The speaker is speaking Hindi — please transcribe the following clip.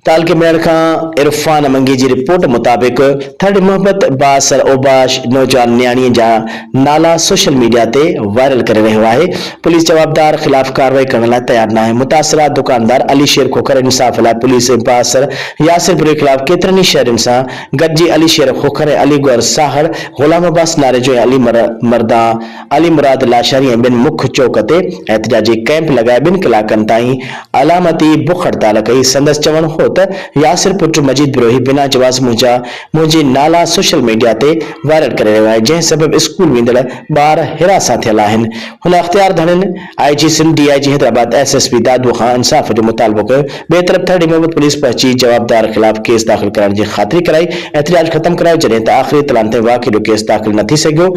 ताल के मेयर खां इरफान अमंगी जी रिपोर्ट मुताबिक थर्ड मोहब्बत बासर ओबाश नौजवान न्याणी जा नाला सोशल मीडिया ते वायरल करे रहियो आहे। पुलिस जवाबदार खिलाफ कार्रवाई करण लाइ तैयार न आहे। मुतासिरा दुकानदार अली शेर खोखर इंसाफ लाइ पुलिस बासर यासिर के खिलाफ केतरनि शहरनि सां गॾिजी अली शेर खोखर ऐं अली गौर साहड़ गुलाम अब्बास नारे जो अली मरदा अली मुराद लाशारी ऐं ॿिनि मुख्य चौक ते एहतजाजी कैंप लगाए 2 कलाकनि ताईं अलामती बुख हड़ताल कई। संदसि चवण हो त यासिर पुट मजीद बिरोही बिना जवाज़ मुंहिंजी नाला सोशल मीडिया ते वायरल करे रहियो आहे, जंहिं सबब स्कूल वेंदड़ ॿार हिरासां थियल आहिनि। हुन अख्तियार धड़नि IG Sindh DIG Hyderabad SSP दादू खां इंसाफ जो मुतालबो कयो। ॿिए तरफ़ थर्ड मोहम्मद पुलिस पहुची जवाबदार खिलाफ केस दाख़िल करण जी ख़ातिरी कराई। एहतजाज ख़त्म करायो जॾहिं त आख़िरी इतलाउनि ते वाक़ई जो केस दाख़िल न थी सघियो।